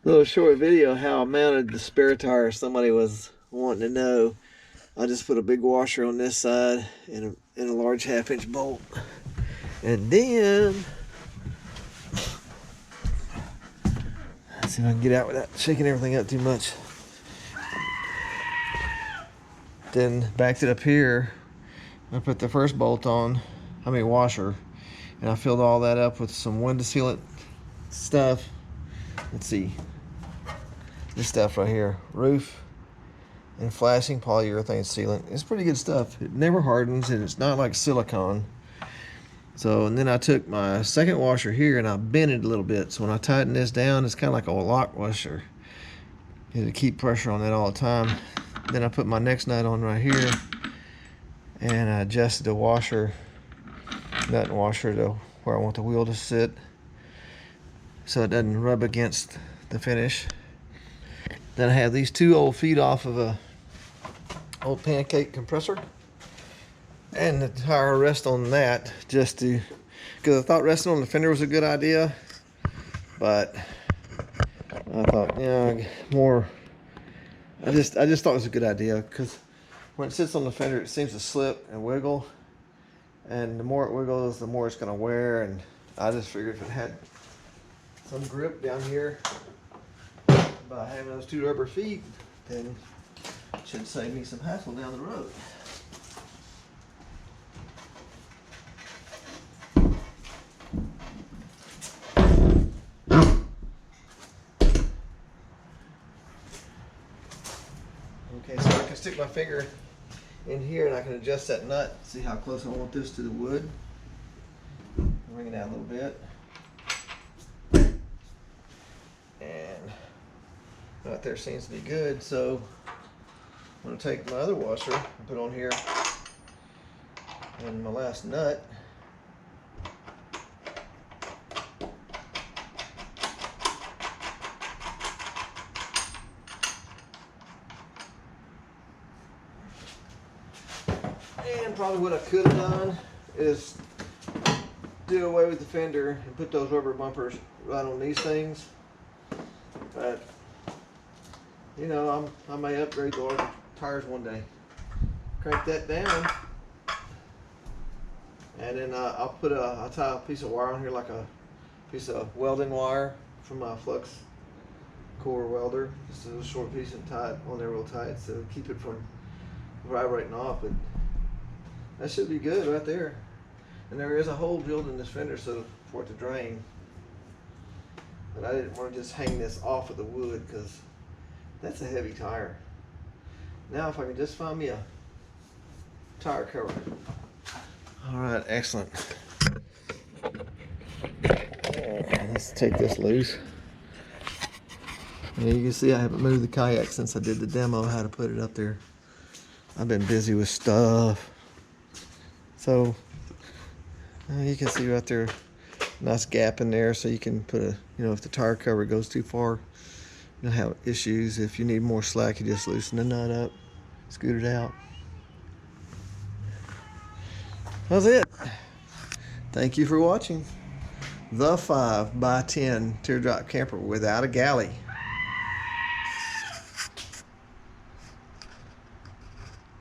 Little short video how I mounted the spare tire. Somebody was wanting to know. I just put a big washer on this side and a large 1/2 inch bolt. And then, let's see if I can get out without shaking everything up too much. Then backed it up here. I put the first bolt on, washer, and I filled all that up with some window sealant stuff. Let's see, this stuff right here, roof and flashing polyurethane sealant. It's pretty good stuff. It never hardens and it's not like silicone. So, and then I took my second washer here and I bent it a little bit. So when I tighten this down, it's kind of like a lock washer. It'll keep pressure on that all the time. Then I put my next nut on right here and I adjusted the washer, nut and washer to where I want the wheel to sit so it doesn't rub against the finish. Then I have these two old feet off of a old pancake compressor, and the tire rest on that because I thought resting on the fender was a good idea, but I thought, I just thought it was a good idea because when it sits on the fender, it seems to slip and wiggle, and the more it wiggles, the more it's going to wear. And I just figured if it had some grip down here by having those two rubber feet, then it should save me some hassle down the road. Okay, so I can stick my finger in here and I can adjust that nut, see how close I want this to the wood. Bring it out a little bit. And right there seems to be good, so I'm going to take my other washer and put on here and my last nut. And probably what I could have done is do away with the fender and put those rubber bumpers right on these things. But I may upgrade the tires one day. Crank that down, and then I'll tie a piece of wire on here, like a piece of welding wire from my flux core welder. Just a short piece and tie it on there real tight to keep it from vibrating off. But that should be good right there. And there is a hole drilled in this fender so for it to drain. But I didn't want to just hang this off of the wood because that's a heavy tire. Now if I can just find me a tire cover. All right, excellent. Let's take this loose. And you can see I haven't moved the kayak since I did the demo how to put it up there. I've been busy with stuff. So you can see right there, nice gap in there, so you can put if the tire cover goes too far, you'll have issues. If you need more slack, you just loosen the nut up, scoot it out. That's it. Thank you for watching the 5x10 Teardrop Camper without a galley.